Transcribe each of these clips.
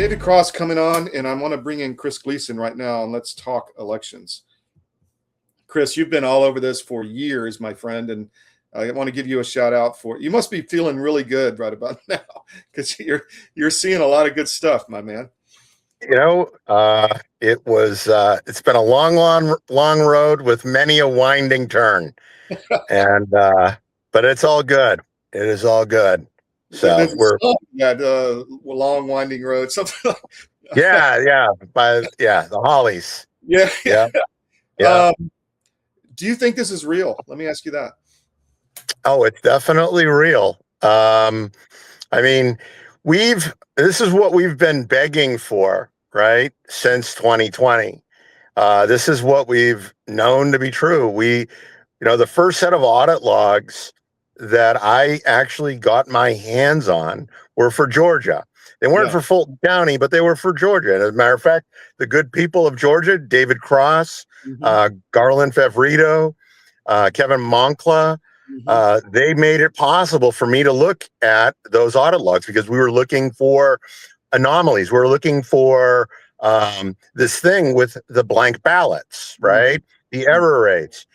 David Cross coming on, and I want to bring in Chris Gleason right now, and let's talk elections. Chris, you've been all over this for years, my friend, and I want to give you a shout out for you. Must be feeling really good right about now because you're seeing a lot of good stuff, my man. You know, it's been a long road with many a winding turn, and but it's all good. It is all good. So we're long winding road, something like the Hollies. Yeah. Yeah. Do you think this is real? Let me ask you that. Oh, it's definitely real. I mean, this is what we've been begging for, right? Since 2020. This is what we've known to be true. The first set of audit logs that I actually got my hands on were for Georgia. They weren't for Fulton County, but they were for Georgia. And as a matter of fact, the good people of Georgia, David Cross, Garland Favorito, Kevin Moncla, they made it possible for me to look at those audit logs because we were looking for anomalies. We were looking for this thing with the blank ballots, right? The error rates.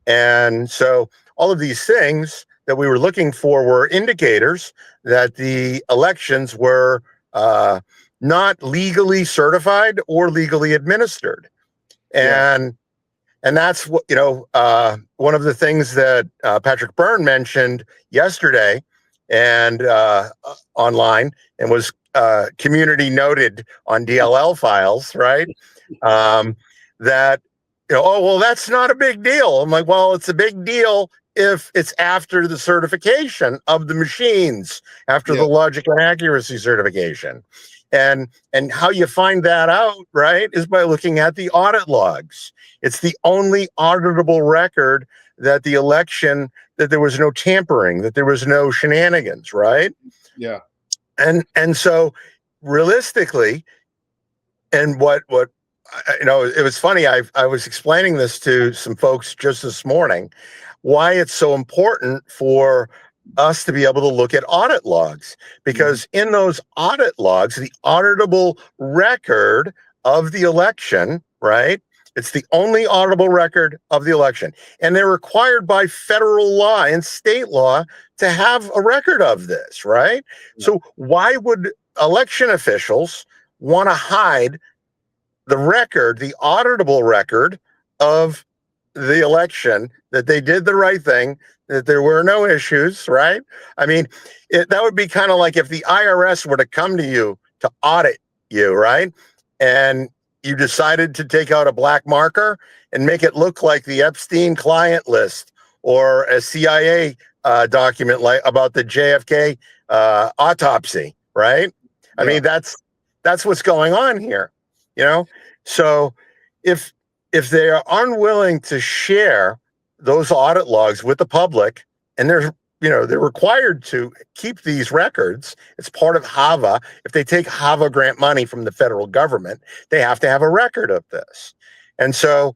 And so all of these things that we were looking for were indicators that the elections were not legally certified or legally administered. And that's what, one of the things that Patrick Byrne mentioned yesterday and online and was community noted on DLL files, right? That, that's not a big deal. I'm like, well, it's a big deal if it's after the certification of the machines, after the logic and accuracy certification. And how you find that out, right, is by looking at the audit logs. It's the only auditable record that the election, that there was no tampering, that there was no shenanigans, right? Yeah. And so realistically, and what it was funny, I was explaining this to some folks just this morning, why it's so important for us to be able to look at audit logs, because in those audit logs, the auditable record of the election, right? It's the only auditable record of the election. And they're required by federal law and state law to have a record of this, right? Yeah. So why would election officials want to hide the record, the auditable record of the election, that they did the right thing, that there were no issues, right? I mean, that would be kind of like if the IRS were to come to you to audit you, right? And you decided to take out a black marker and make it look like the Epstein client list or a CIA document like about the JFK autopsy, right? I mean, that's what's going on here, So if they are unwilling to share those audit logs with the public, and they're required to keep these records, it's part of HAVA. If they take HAVA grant money from the federal government, they have to have a record of this. And so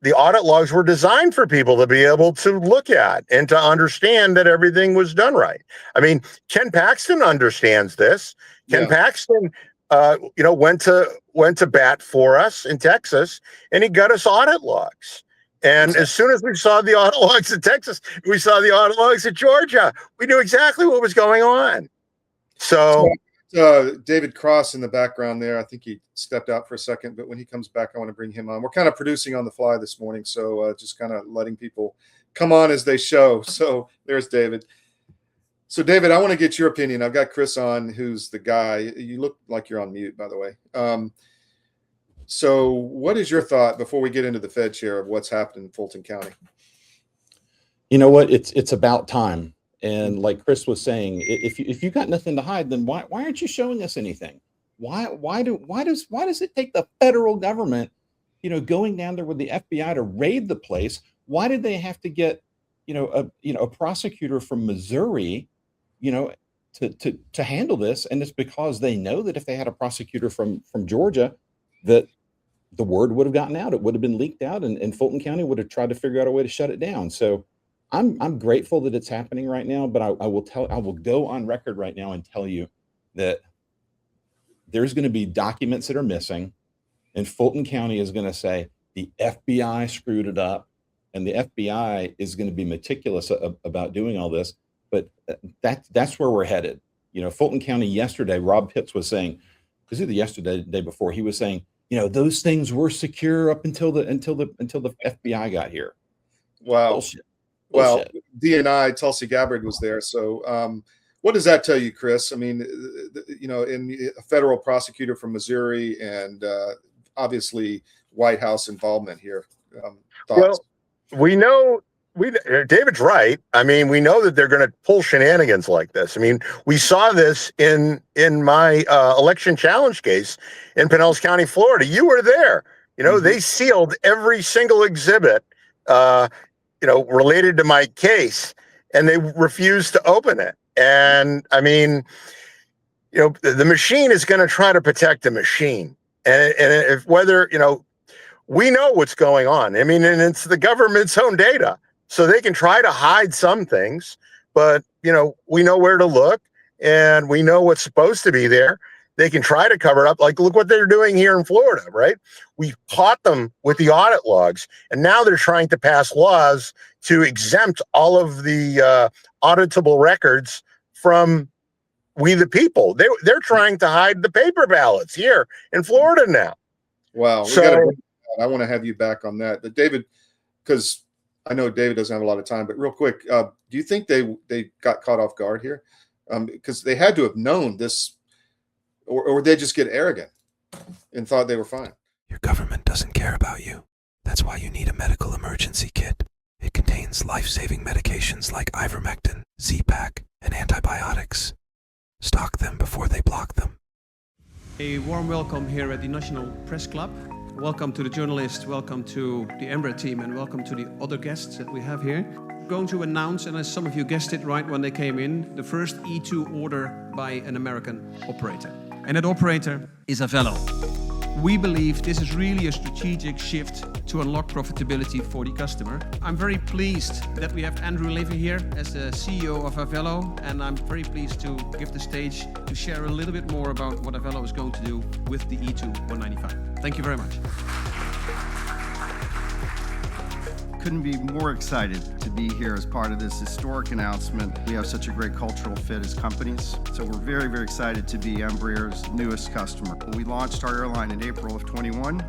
the audit logs were designed for people to be able to look at and to understand that everything was done right. I mean, Ken Paxton understands this. Ken Paxton went to bat for us in Texas, and he got us audit logs. And as soon as we saw the audit logs in Texas, we saw the audit logs in Georgia. We knew exactly what was going on. So David Cross in the background there, I think he stepped out for a second, but when he comes back, I want to bring him on. We're kind of producing on the fly this morning, so just kind of letting people come on as they show. So there's David. So, David, I want to get your opinion. I've got Chris on, who's the guy. You look like you're on mute, by the way. So what is your thought before we get into the Fed chair of what's happened in Fulton County? You know what? It's about time. And like Chris was saying, if you got nothing to hide, then why aren't you showing us anything? Why does it take the federal government, going down there with the FBI to raid the place? Why did they have to get, a prosecutor from Missouri, to handle this? And it's because they know that if they had a prosecutor from Georgia, that the word would have gotten out. It would have been leaked out, and Fulton County would have tried to figure out a way to shut it down. So I'm grateful that it's happening right now, but I will go on record right now and tell you that there's going to be documents that are missing, and Fulton County is going to say the FBI screwed it up, and the FBI is going to be meticulous about doing all this. But that's where we're headed. You know, Fulton County yesterday, Rob Pitts was saying, was it yesterday, the day before, he was saying, you know, those things were secure up until the FBI got here. Wow. Bullshit. Well, DNI, Tulsi Gabbard was there. So what does that tell you, Chris? I mean, you know, in a federal prosecutor from Missouri and obviously White House involvement here. Thoughts? Well, we know David's right. I mean, we know that they're going to pull shenanigans like this. I mean, we saw this in my election challenge case in Pinellas County, Florida. You were there. You know, they sealed every single exhibit, you know, related to my case, and they refused to open it. And I mean, you know, the machine is going to try to protect the machine. And if whether, you know, we know what's going on. I mean, and it's the government's own data. So they can try to hide some things, but, you know, we know where to look and we know what's supposed to be there. They can try to cover it up. Like, look what they're doing here in Florida, right? We caught them with the audit logs, and now they're trying to pass laws to exempt all of the auditable records from we the people. They're trying to hide the paper ballots here in Florida now. Wow. I want to have you back on that. But David, because I know David doesn't have a lot of time, but real quick, do you think they got caught off guard here? Because they had to have known this, or they just get arrogant and thought they were fine. Your government doesn't care about you. That's why you need a medical emergency kit. It contains life-saving medications like ivermectin, Z-Pak, and antibiotics. Stock them before they block them. A warm welcome here at the National Press Club. Welcome to the journalists, welcome to the Embraer team, and welcome to the other guests that we have here. I'm going to announce, and as some of you guessed it right when they came in, the first E2 order by an American operator. And that operator is Avello. We believe this is really a strategic shift to unlock profitability for the customer. I'm very pleased that we have Andrew Levy here as the CEO of Avello, and I'm very pleased to give the stage to share a little bit more about what Avello is going to do with the E2 195. Thank you very much. Couldn't be more excited to be here as part of this historic announcement. We have such a great cultural fit as companies, so we're very, very excited to be Embraer's newest customer. We launched our airline in April of 21,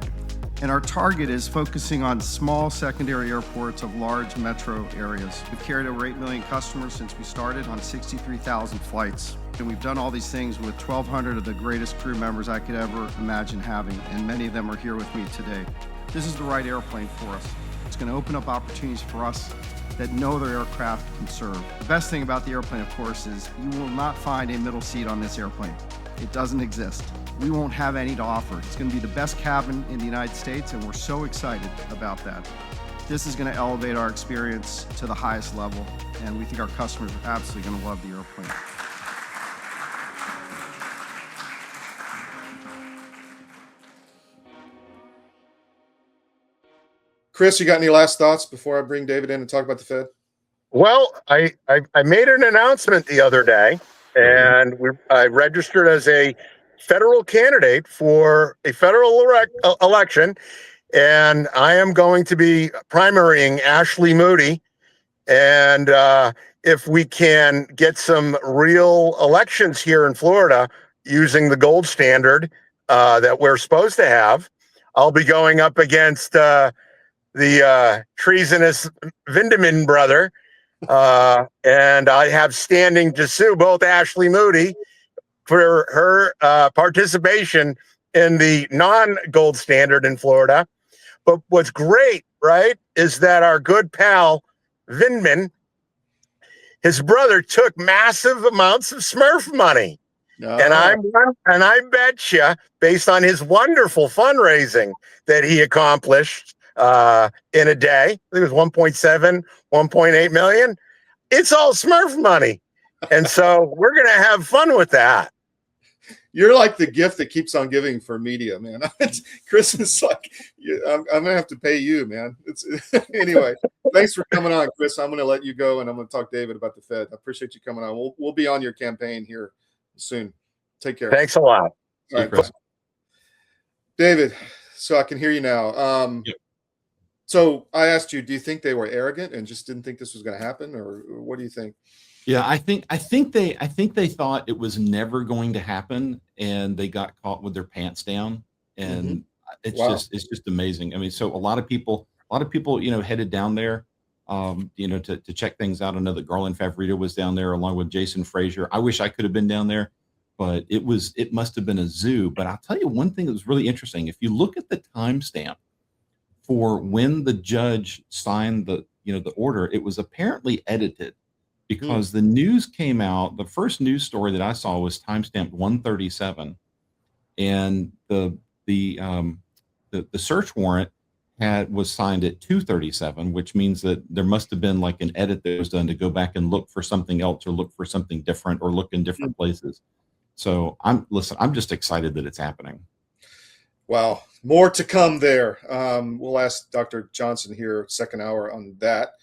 and our target is focusing on small secondary airports of large metro areas. We've carried over 8 million customers since we started on 63,000 flights. And we've done all these things with 1,200 of the greatest crew members I could ever imagine having, and many of them are here with me today. This is the right airplane for us. It's going to open up opportunities for us that no other aircraft can serve. The best thing about the airplane, of course, is you will not find a middle seat on this airplane. It doesn't exist. We won't have any to offer. It's going to be the best cabin in the United States, and we're so excited about that. This is going to elevate our experience to the highest level, and we think our customers are absolutely going to love the airplane. Chris, you got any last thoughts before I bring David in and talk about the Fed? Well, I made an announcement the other day, and I registered as a federal candidate for a federal election, and I am going to be primarying Ashley Moody. And if we can get some real elections here in Florida using the gold standard that we're supposed to have, I'll be going up against the treasonous Vindeman brother, and I have standing to sue both Ashley Moody for her participation in the non-gold standard in Florida. But what's great, right, is that our good pal Vindman, his brother, took massive amounts of Smurf money. And I bet you, based on his wonderful fundraising that he accomplished in a day, I think it was 1.7, 1.8 million. It's all Smurf money. And so we're going to have fun with that. You're like the gift that keeps on giving for media, man. Chris is like, I'm going to have to pay you, man. Anyway, thanks for coming on, Chris. I'm going to let you go, and I'm going to talk to David about the Fed. I appreciate you coming on. We'll be on your campaign here soon. Take care. Thanks a lot. See All you, right, Chris. David. So I can hear you now. Yep. So I asked you, do you think they were arrogant and just didn't think this was going to happen, or what do you think? Yeah, I think they thought it was never going to happen, and they got caught with their pants down, and Wow. it's just amazing. I mean, so a lot of people, headed down there, to check things out. I know that Garland Favorito was down there along with Jason Frazier. I wish I could have been down there, but it must have been a zoo. But I'll tell you one thing that was really interesting. If you look at the timestamp for when the judge signed the order, it was apparently edited because the news came out. The first news story that I saw was timestamped 137, and the search warrant was signed at 237, which means that there must have been like an edit that was done to go back and look for something else or look for something different or look in different places. So I'm just excited that it's happening. Wow. More to come there. We'll ask Dr. Johnson here, second hour on that.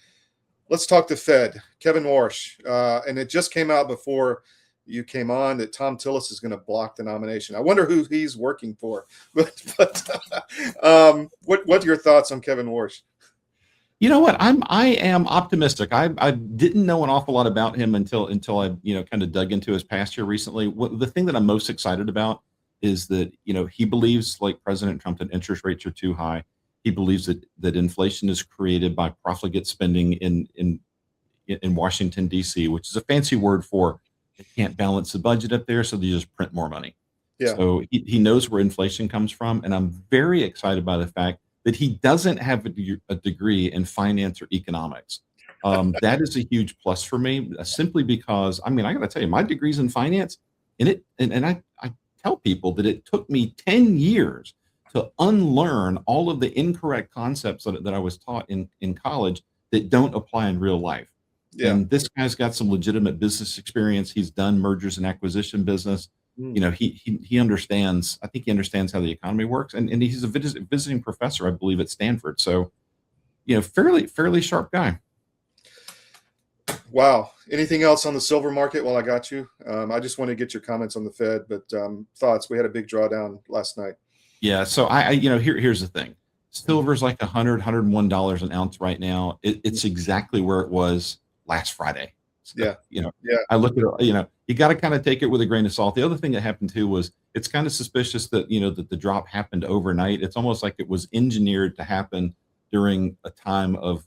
Let's talk the Fed. Kevin Warsh. And it just came out before you came on that Tom Tillis is going to block the nomination. I wonder who he's working for. But what are your thoughts on Kevin Warsh? You know what? I am optimistic. I didn't know an awful lot about him until I kind of dug into his past here recently. The thing that I'm most excited about is that he believes, like President Trump, that interest rates are too high. He believes that inflation is created by profligate spending in Washington D.C., which is a fancy word for they can't balance the budget up there, so they just print more money. Yeah. So he knows where inflation comes from, and I'm very excited by the fact that he doesn't have a degree in finance or economics. That is a huge plus for me, simply because I got to tell you, my degree's in finance, and I tell people that it took me 10 years to unlearn all of the incorrect concepts that I was taught in college that don't apply in real life. Yeah. And this guy's got some legitimate business experience. He's done mergers and acquisition business. He understands. I think he understands how the economy works, and he's a visiting professor, I believe, at Stanford. So, fairly sharp guy. Wow. Anything else on the silver market while I got you? I just want to get your comments on the Fed, but thoughts. We had a big drawdown last night. Yeah. So here's the thing. Silver's like $101 an ounce right now. It's exactly where it was last Friday. So, I look at it, you got to kind of take it with a grain of salt. The other thing that happened too was it's kind of suspicious that, that the drop happened overnight. It's almost like it was engineered to happen during a time of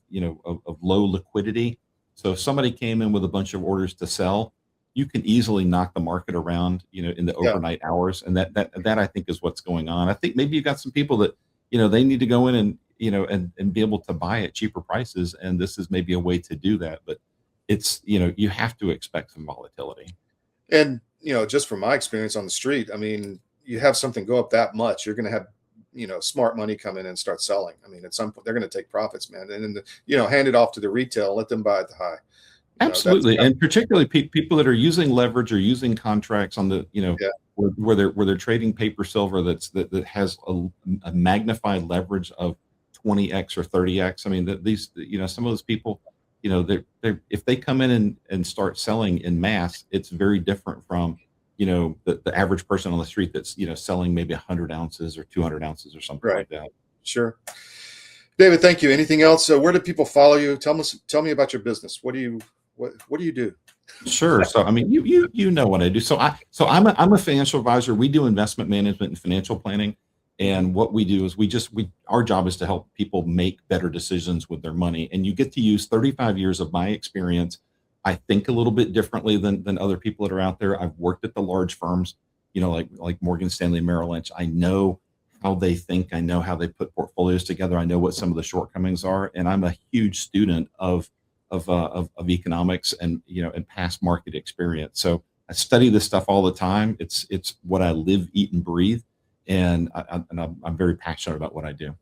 low liquidity. So if somebody came in with a bunch of orders to sell, you can easily knock the market around, in the overnight hours. And that I think is what's going on. I think maybe you've got some people that, they need to go in and, and be able to buy at cheaper prices. And this is maybe a way to do that. But it's, you have to expect some volatility. And, just from my experience on the street, you have something go up that much, you're going to have, smart money come in and start selling. At some point they're going to take profits, man. And then, hand it off to the retail, let them buy at the high. Absolutely. And particularly people that are using leverage or using contracts on the, where they're trading paper silver that has a magnified leverage of 20x or 30x. These, some of those people, they're if they come in and start selling in mass, it's very different from, the average person on the street that's, selling maybe 100 ounces or 200 ounces or something like that. Sure. David, thank you. Anything else? Where do people follow you? Tell me about your business. What do you do? Sure. So, you know what I do. So I'm a financial advisor. We do investment management and financial planning. And what we do is our job is to help people make better decisions with their money. And you get to use 35 years of my experience. I think a little bit differently than other people that are out there. I've worked at the large firms, like Morgan Stanley, Merrill Lynch. I know how they think. I know how they put portfolios together. I know what some of the shortcomings are. And I'm a huge student of economics and past market experience. So I study this stuff all the time. It's what I live, eat, and breathe. And I'm very passionate about what I do.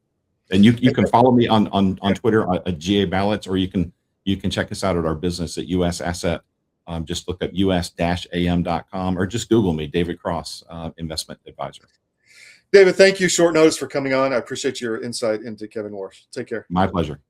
And you can follow me on Twitter at GA Ballots, or you can check us out at our business at US Asset. Just look up us-am.com, or just Google me, David Cross, investment advisor. David, thank you. Short notice for coming on. I appreciate your insight into Kevin Warsh. Take care. My pleasure.